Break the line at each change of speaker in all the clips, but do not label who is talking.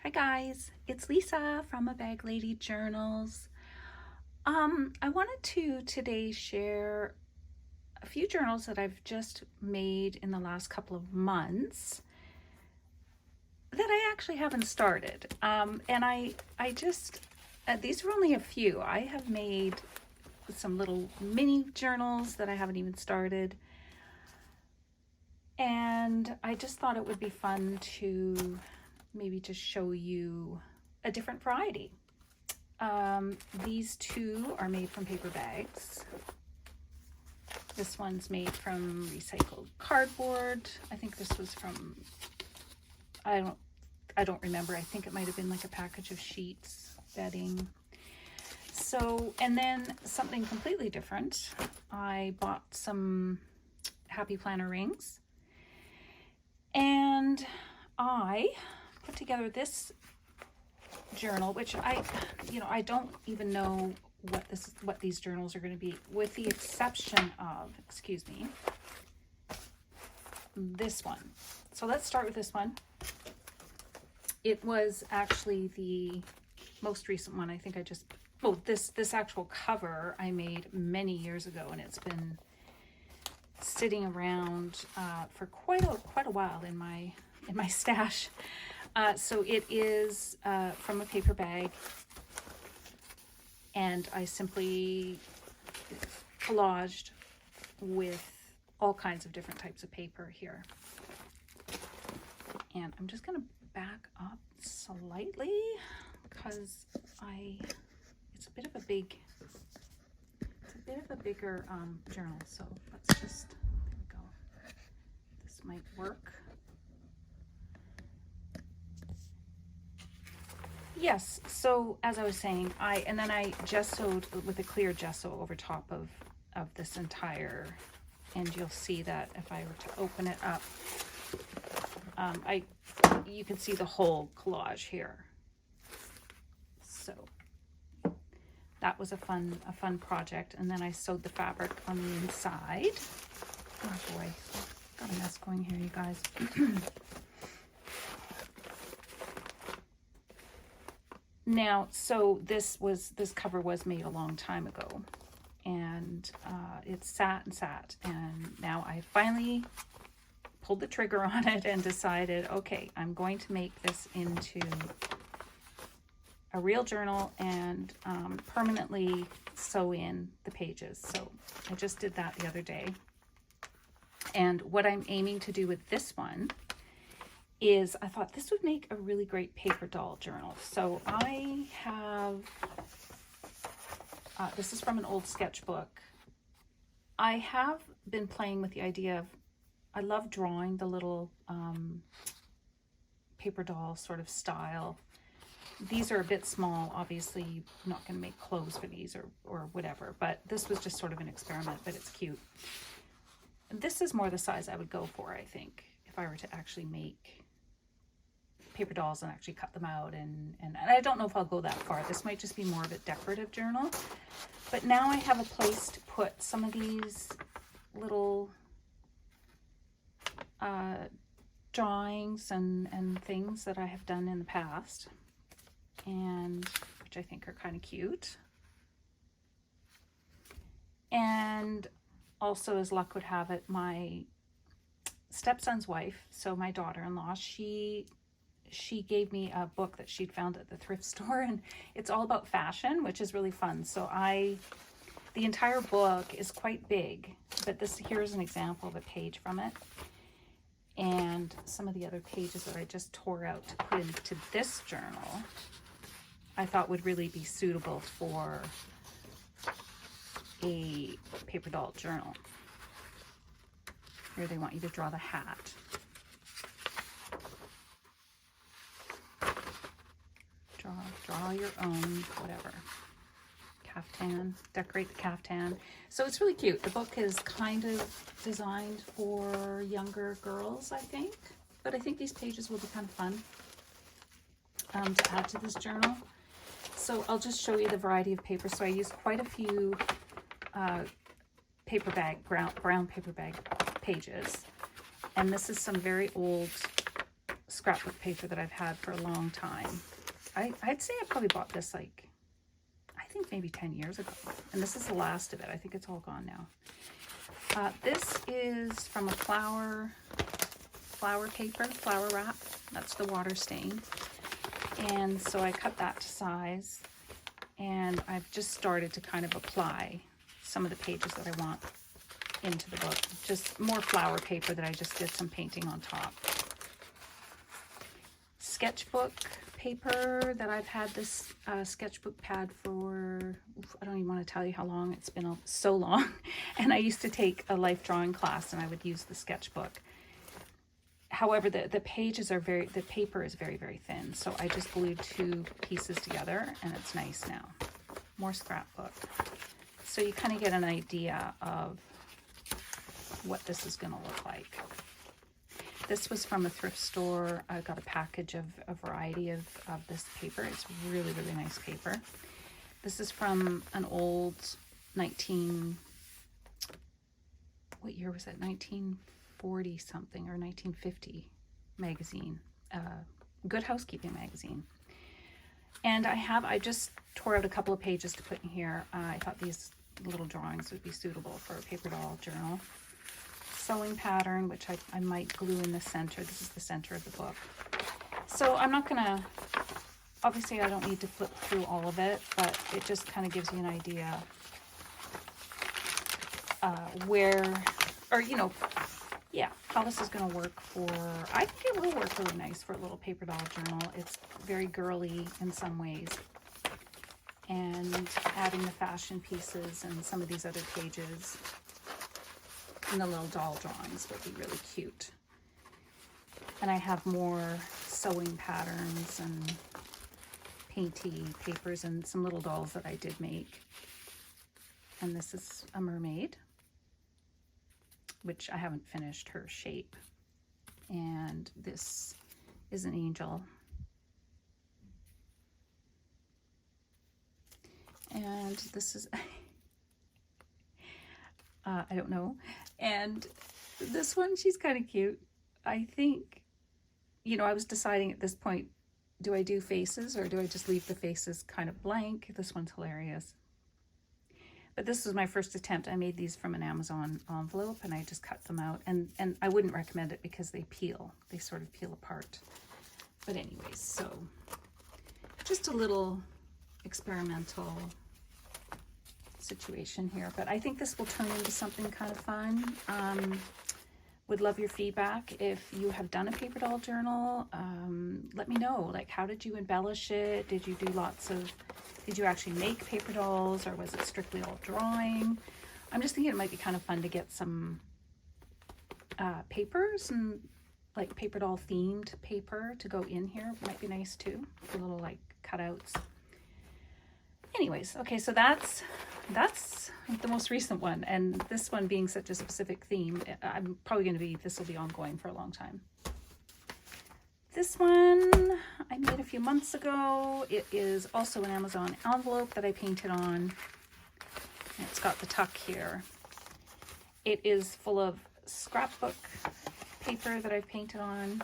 Hi guys, it's Lisa from A Bag Lady Journals. I wanted to today share a few journals that I've just made in the last couple of months that I actually haven't started. These are only a few. I have made some little mini journals that I haven't even started. And I just thought it would be fun to maybe just show you a different variety. These two are made from paper bags. This one's made from recycled cardboard. I think this was from, I don't remember. I think it might have been like a package of sheets, bedding. So, and then something completely different. I bought some Happy Planner rings, and I put together this journal, which I don't even know what these journals are going to be, with the exception of, excuse me, this one. So let's start with this one. It was actually the most recent one. I think this actual cover I made many years ago, and it's been sitting around for quite a while in my stash. So it is from a paper bag, and I simply collaged with all kinds of different types of paper here. And I'm just going to back up slightly because it's a bit of a bigger journal. So let's just, there we go. This might work. Yes, so as I was saying, I gessoed with a clear gesso over top of this entire, and you'll see that if I were to open it up, you can see the whole collage here. So that was a fun project. And then I sewed the fabric on the inside. Oh boy, got a mess going here, you guys. Now, so this cover was made a long time ago, and it sat, and now I finally pulled the trigger on it and decided, okay, I'm going to make this into a real journal and permanently sew in the pages. So I just did that the other day. And what I'm aiming to do with this one is, I thought this would make a really great paper doll journal. So I have, this is from an old sketchbook. I have been playing with the idea of, I love drawing the little paper doll sort of style. These are a bit small, obviously you're not going to make clothes for these or whatever, but this was just sort of an experiment, but it's cute. This is more the size I would go for, I think, if I were to actually make paper dolls and actually cut them out, and I don't know if I'll go that far. This might just be more of a decorative journal, but now I have a place to put some of these little drawings and things that I have done in the past, and which I think are kind of cute. And also, as luck would have it, my stepson's wife, so my daughter-in-law, she gave me a book that she'd found at the thrift store, and it's all about fashion, which is really fun. So the entire book is quite big, but here's an example of a page from it. And some of the other pages that I just tore out to put into this journal, I thought would really be suitable for a paper doll journal. Here they want you to draw the hat. Draw your own, whatever. Caftan, decorate the caftan. So it's really cute. The book is kind of designed for younger girls, I think. But I think these pages will be kind of fun to add to this journal. So I'll just show you the variety of paper. So I used quite a few paper bag, brown paper bag pages. And this is some very old scrapbook paper that I've had for a long time. I'd say I probably bought this like, I think maybe 10 years ago. And this is the last of it. I think it's all gone now. This is from a flower paper, flower wrap. That's the water stain. And so I cut that to size. And I've just started to kind of apply some of the pages that I want into the book. Just more flower paper that I just did some painting on top. Sketchbook paper that I've had this sketchbook pad for, I don't even want to tell you how long. It's been so long. And I used to take a life drawing class and I would use the sketchbook. However, the pages are the paper is very, very thin. So I just glued 2 pieces together and it's nice now. More scrapbook. So you kind of get an idea of what this is going to look like. This was from a thrift store. I got a package of a variety of this paper. It's really, really nice paper. This is from an old what year was it? 1940 something or 1950 magazine, Good Housekeeping magazine. And I just tore out a couple of pages to put in here. I thought these little drawings would be suitable for a paper doll journal. Sewing pattern, which I might glue in the center. This is the center of the book. So I'm not gonna, obviously I don't need to flip through all of it, but it just kind of gives you an idea how this is going to work for, I think it will work really nice for a little paper doll journal. It's very girly in some ways. And adding the fashion pieces and some of these other pages and the little doll drawings would be really cute. And I have more sewing patterns and painty papers and some little dolls that I did make. And this is a mermaid, which I haven't finished her shape. And this is an angel. And this is, I don't know. And this one, she's kind of cute. I think, I was deciding at this point, do I do faces or do I just leave the faces kind of blank? This one's hilarious. But this was my first attempt. I made these from an Amazon envelope and I just cut them out. And I wouldn't recommend it because they peel. They sort of peel apart. But anyways, so just a little experimental situation here. But I think this will turn into something kind of fun. Would love your feedback. If you have done a paper doll journal, let me know. Like, how did you embellish it? Did you do did you actually make paper dolls or was it strictly all drawing? I'm just thinking it might be kind of fun to get some papers and like paper doll themed paper to go in here. Might be nice too. A little like cutouts. Anyways, okay, so that's the most recent one. And this one being such a specific theme, I'm probably this will be ongoing for a long time. This one I made a few months ago. It is also an Amazon envelope that I painted on. It's got the tuck here. It is full of scrapbook paper that I've painted on,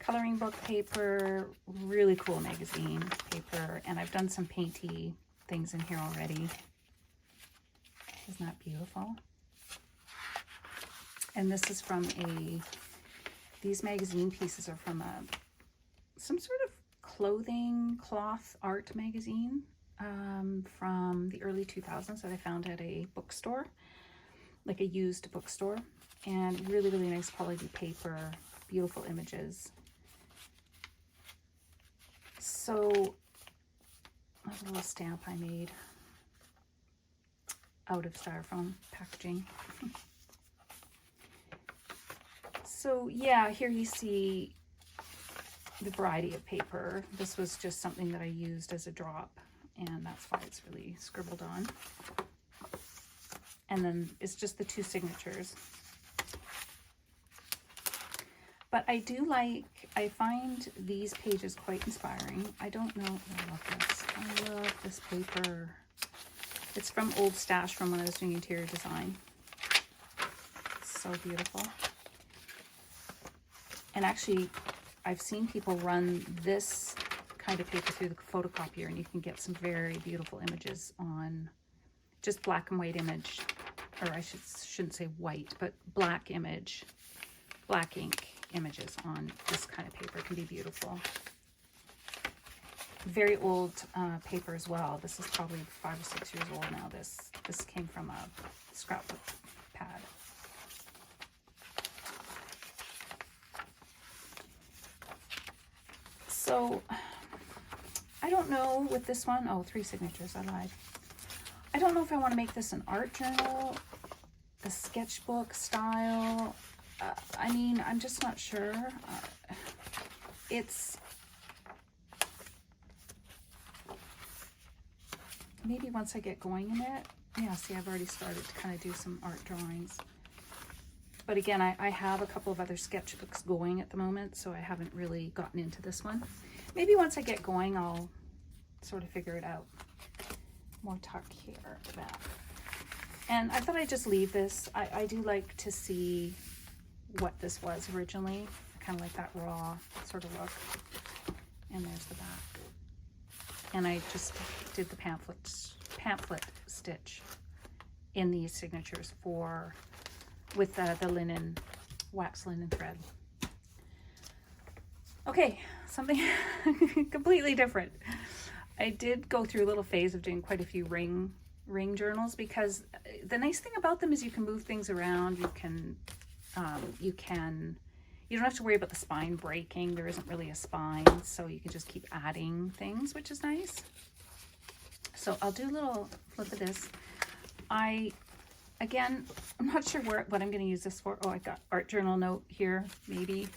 coloring book paper, really cool magazine paper, and I've done some painty things in here already. Isn't that beautiful? And this is from these magazine pieces are from some sort of cloth art magazine from the early 2000s that I found at a bookstore, like a used bookstore, and really, really nice quality paper, beautiful images. So, a little stamp I made out of styrofoam packaging. So yeah, here you see the variety of paper. This was just something that I used as a drop, and that's why it's really scribbled on. And then it's just the 2 signatures. But I find these pages quite inspiring. I don't know, I love this. I love this paper. It's from old stash from when I was doing interior design. It's so beautiful. And actually, I've seen people run this kind of paper through the photocopier, and you can get some very beautiful images on just black and white image, or I shouldn't say white, but black image, black ink images on this kind of paper. It can be beautiful. Very old paper as well. This is probably 5 or 6 years old now. This came from a scrapbook pad. So I don't know with this one. Oh, 3 signatures. I lied. I don't know if I want to make this an art journal, a sketchbook style. I mean, I'm just not sure. It's maybe once I get going in it. Yeah, see, I've already started to kind of do some art drawings. But again, I have a couple of other sketchbooks going at the moment, so I haven't really gotten into this one. Maybe once I get going, I'll sort of figure it out. More tuck here at the back. And I thought I'd just leave this. I do like to see what this was originally. I kind of like that raw sort of look. And there's the back. And I just did the pamphlet stitch in these signatures with the linen, wax linen thread. Okay, something completely different. I did go through a little phase of doing quite a few ring journals, because the nice thing about them is you can move things around. You don't have to worry about the spine breaking. There isn't really a spine, so you can just keep adding things, which is nice. So I'll do a little flip of this. Again, I'm not sure what I'm going to use this for. Oh, I got art journal note here, maybe.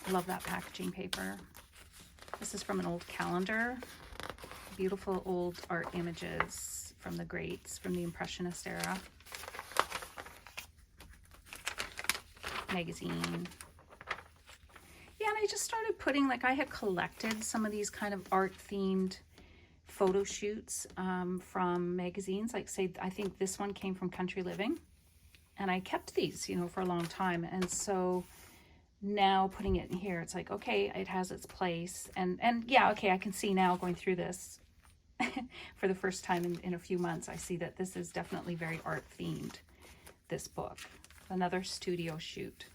I love that packaging paper. This is from an old calendar. Beautiful old art images from the greats, from the Impressionist era. Magazine. Yeah, and I just started putting, like, I had collected some of these kind of art-themed photo shoots from magazines. Like, say, I think this one came from Country Living, and I kept these, for a long time. And so now putting it in here, it's like, okay, it has its place. And yeah, okay, I can see now going through this for the first time in a few months, I see that this is definitely very art themed, this book. Another studio shoot.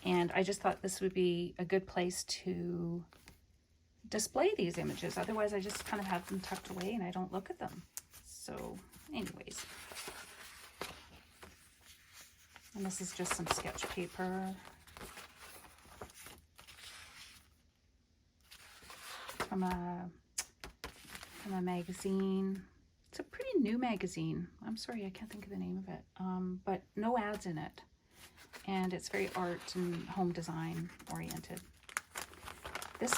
And I just thought this would be a good place to display these images. Otherwise, I just kind of have them tucked away and I don't look at them. So anyways. And this is just some sketch paper. From a magazine. It's a pretty new magazine. I'm sorry, I can't think of the name of it. But no ads in it. And it's very art and home design oriented. This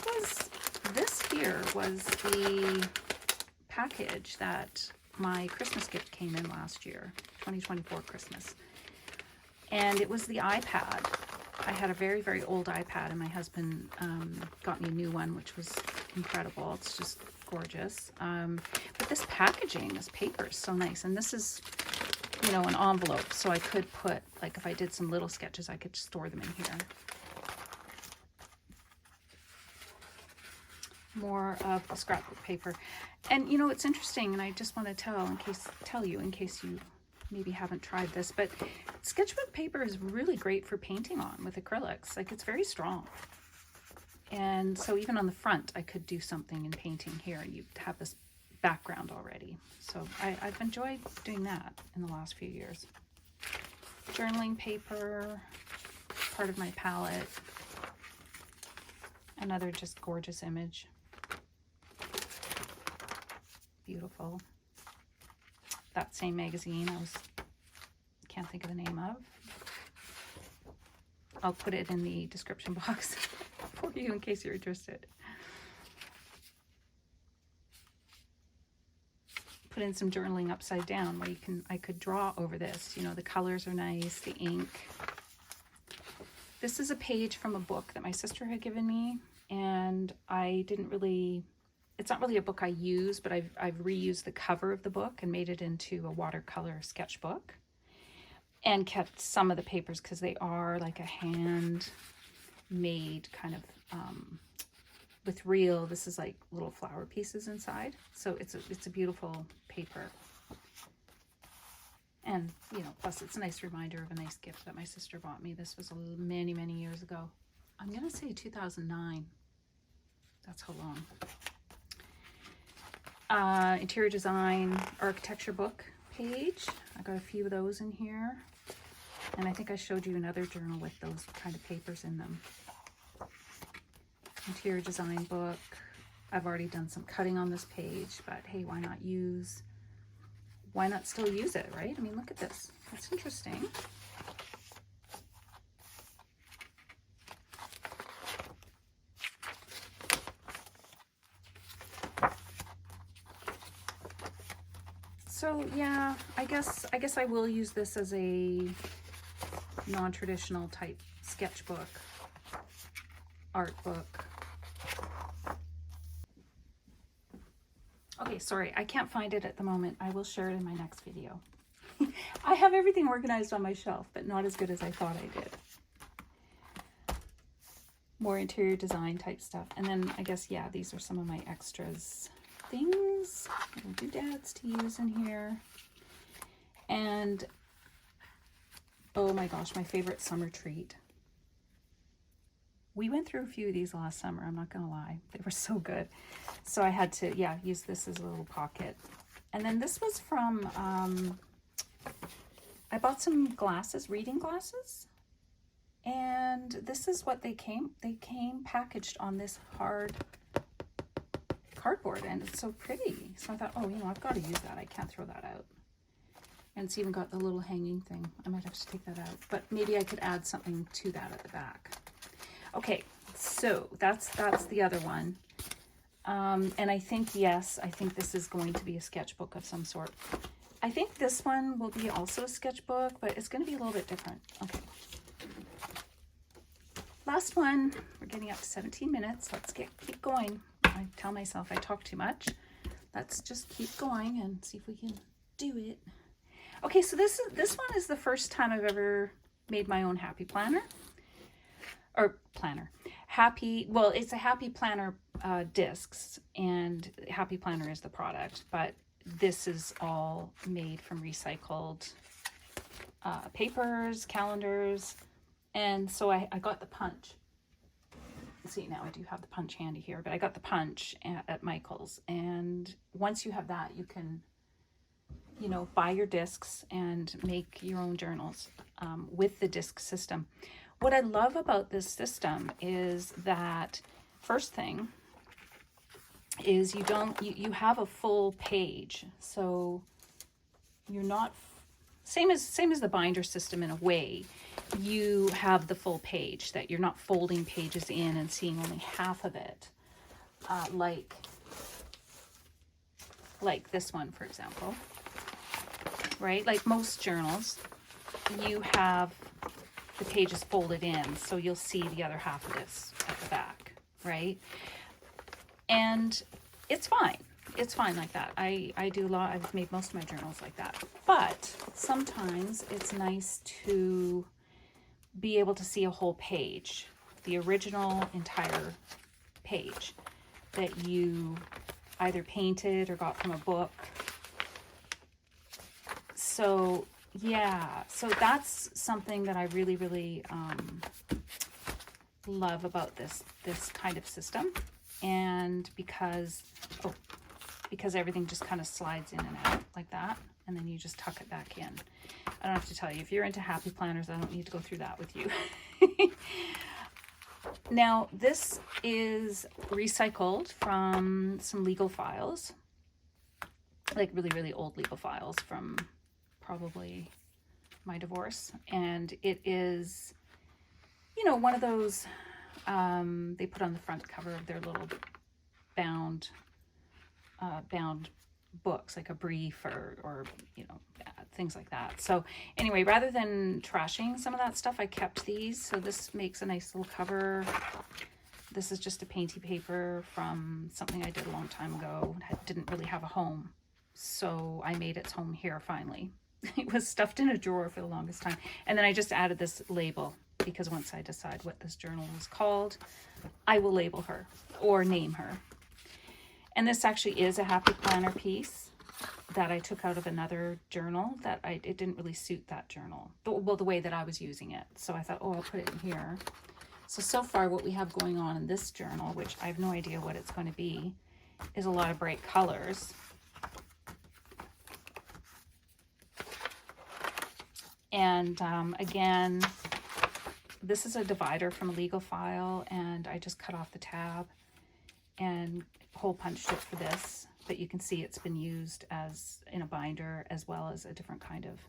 here was the package that my Christmas gift came in last year, 2024 Christmas. And it was the iPad. I had a very, very old iPad, and my husband got me a new one, which was incredible. It's just gorgeous. But this packaging, this paper is so nice. And this is, an envelope. So I could put, like, if I did some little sketches, I could store them in here. More of the scrapbook paper. And, it's interesting, and I just want to tell you in case you maybe haven't tried this, but sketchbook paper is really great for painting on with acrylics. Like, it's very strong. And so even on the front, I could do something in painting here, and you'd have this background already. So I've enjoyed doing that in the last few years. Journaling paper, part of my palette. Another just gorgeous image. Beautiful. That same magazine can't think of the name of. I'll put it in the description box for you in case you're interested. Put in some journaling upside down where I could draw over this. The colors are nice, the ink. This is a page from a book that my sister had given me, and it's not really a book I use, but I've reused the cover of the book and made it into a watercolor sketchbook. and kept some of the papers because they are like a handmade kind of with real, this is like little flower pieces inside. So it's a beautiful paper. And, you know, plus it's a nice reminder of a nice gift that my sister bought me. This was many, many years ago. I'm going to say 2009. That's how long. Interior design, architecture book page. I got a few of those in here. And I think I showed you another journal with those kind of papers in them. Interior design book. I've already done some cutting on this page, but hey, why not still use it, right? I mean, look at this. That's interesting. So yeah, I guess I will use this as a non-traditional type sketchbook, art book. Okay, sorry, I can't find it at the moment. I will share it in my next video. I have everything organized on my shelf, but not as good as I thought I did. More interior design type stuff. And then I guess, yeah, these are some of my extras things. Little doodads to use in here. And, oh my gosh, my favorite summer treat. We went through a few of these last summer, I'm not gonna lie. They were so good. So I had to, yeah, use this as a little pocket. And then this was from, I bought some glasses, reading glasses. And this is what they came packaged on this hard cardboard, and it's so pretty. So I thought, oh, you know, I've got to use that. I can't throw that out. And it's even got the little hanging thing. I might have to take that out, but maybe I could add something to that at the back. Okay, so that's the other one. And I think, yes, I think this is going to be a sketchbook of some sort. I think this one will be also a sketchbook, but it's going to be a little bit different. Okay. Last one. We're getting up to 17 minutes. Let's keep going. I tell myself I talk too much. Let's just keep going and see if we can do it. Okay, so this one is the first time I've ever made my own happy planner. Or planner. Well, it's a happy planner discs, and happy planner is the product, but this is all made from recycled papers, calendars, and so I got the punch. See, now I do have the punch handy here, but I got the punch at Michael's, and once you have that, you can, you know, buy your discs and make your own journals with the disc system. What I love about this system is that, first thing is you have a full page, so you're not same as the binder system in a way. You have the full page, that you're not folding pages in and seeing only half of it, like this one, for example, right? Like most journals, you have the pages folded in, so you'll see the other half of this at the back, right? And it's fine. It's fine like that. I do a lot. I've made most of my journals like that. But sometimes it's nice to be able to see a whole page, the original entire page that you either painted or got from a book. So yeah, so that's something that I really, really love about this kind of system. And because everything just kind of slides in and out like that, and then you just tuck it back in. I don't have to tell you, if you're into happy planners, I don't need to go through that with you. Now, this is recycled from some legal files, like really, really old legal files from probably my divorce. And it is, you know, one of those they put on the front cover of their little bound books, like a brief or you know, things like that. So anyway, rather than trashing some of that stuff, I kept these. So this makes a nice little cover. This is just a painty paper from something I did a long time ago. It didn't really have a home, so I made its home here finally. It was stuffed in a drawer for the longest time. And then I just added this label because once I decide what this journal is called, I will label her or name her. And this actually is a happy planner piece that I took out of another journal that it didn't really suit that journal. Well, the way that I was using it. So I thought, oh, I'll put it in here. So far what we have going on in this journal, which I have no idea what it's going to be, is a lot of bright colors. And again, this is a divider from a legal file, and I just cut off the tab and hole punched it for this. But you can see it's been used as in a binder as well as a different kind of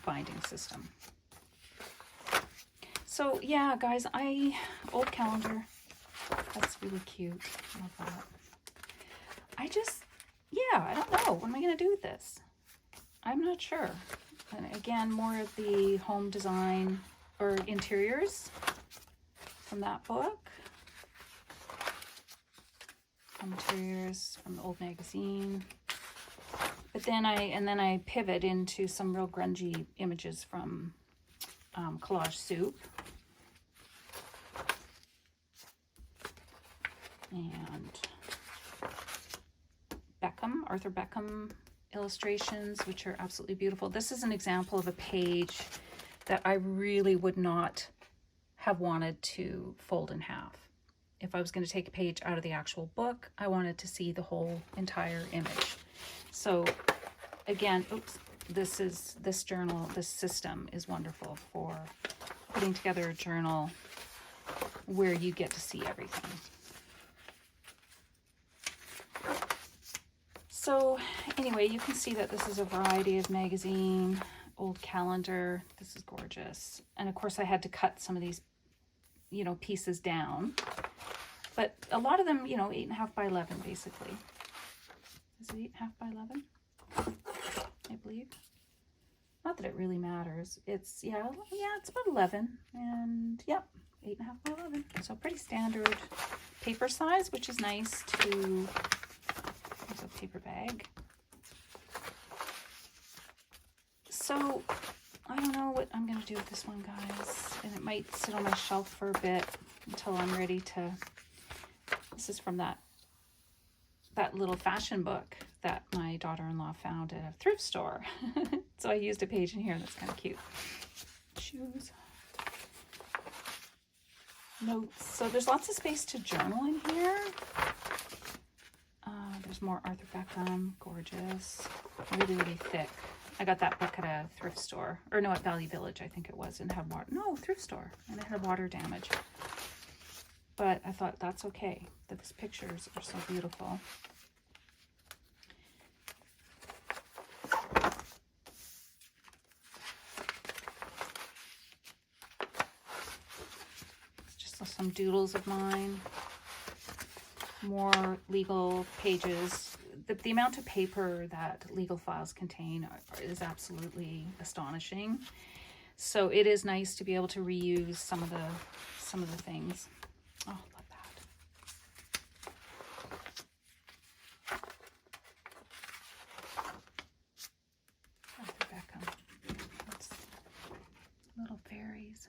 binding system. So yeah, guys, old calendar. That's really cute. Love that. I don't know. What am I going to do with this? I'm not sure. And again, more of the home design or interiors from that book. Interiors from the old magazine. But then I pivot into some real grungy images from Collage Soup. And Arthur Beckham illustrations, which are absolutely beautiful. This is an example of a page that I really would not have wanted to fold in half. If I was going to take a page out of the actual book, I wanted to see the whole entire image. So again, this system is wonderful for putting together a journal where you get to see everything. So anyway, you can see that this is a variety of magazine, old calendar. This is gorgeous. And of course I had to cut some of these, pieces down. But a lot of them, 8.5 by 11, basically. Is it 8.5 by 11? I believe. Not that it really matters. It's, it's about 11. And, yep, 8.5 by 11. So pretty standard paper size, which is nice to... There's a paper bag. So, I don't know what I'm going to do with this one, guys. And it might sit on my shelf for a bit until I'm ready to... This is from that little fashion book that my daughter-in-law found at a thrift store. So I used a page in here that's kind of cute. Shoes. Notes. So there's lots of space to journal in here. There's more Arthur Beckham. Gorgeous. Really, really thick. I got that book at a thrift store. Or no, at Valley Village, I think it was. And had water. No, thrift store. And it had water damage. But I thought that's okay. Those pictures are so beautiful. It's just some doodles of mine. More legal pages. The amount of paper that legal files contain is absolutely astonishing. So it is nice to be able to reuse some of the things. Oh, love that. Arthur Beckham. That's little fairies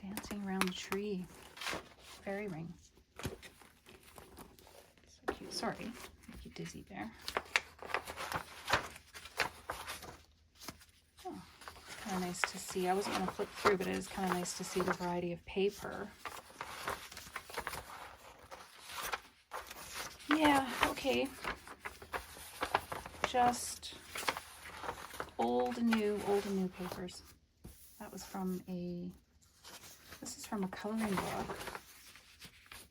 dancing around the tree. Fairy ring. So cute. Sorry, make you dizzy there. Oh, kind of nice to see. I wasn't going to flip through, but it is kind of nice to see the variety of paper. Yeah, okay. Just old and new papers. That was from this is from a coloring book.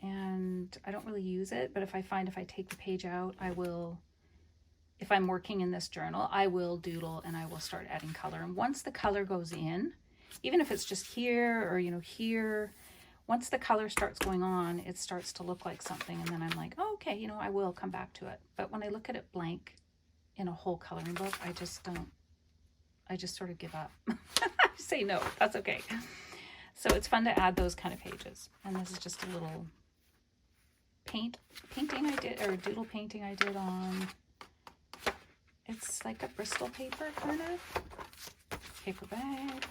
And I don't really use it, but if I take the page out, I will, if I'm working in this journal, I will doodle and I will start adding color. And once the color goes in, even if it's just here or, here, once the color starts going on, it starts to look like something. And then I'm like, oh, okay, I will come back to it. But when I look at it blank in a whole coloring book, I just sort of give up. I say no, that's okay. So it's fun to add those kind of pages. And this is just a little painting I did, or doodle painting I did on, it's like a Bristol paper kind of paper bag,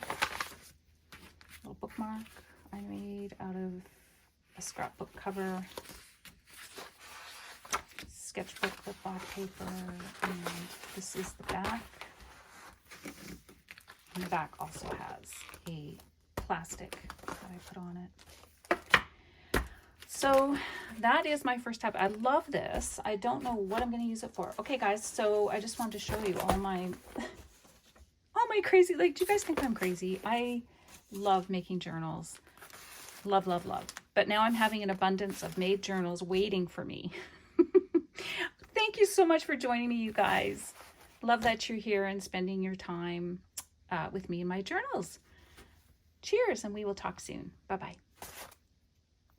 little bookmark I made out of a scrapbook cover, sketchbook with black paper, and this is the back. And the back also has a plastic that I put on it. So that is my first tab. I love this. I don't know what I'm going to use it for. Okay, guys, so I just wanted to show you all my crazy, like, do you guys think I'm crazy? I love making journals. Love, love, love. But now I'm having an abundance of made journals waiting for me. Thank you so much for joining me, you guys. Love that you're here and spending your time with me in my journals. Cheers, and we will talk soon. Bye-bye.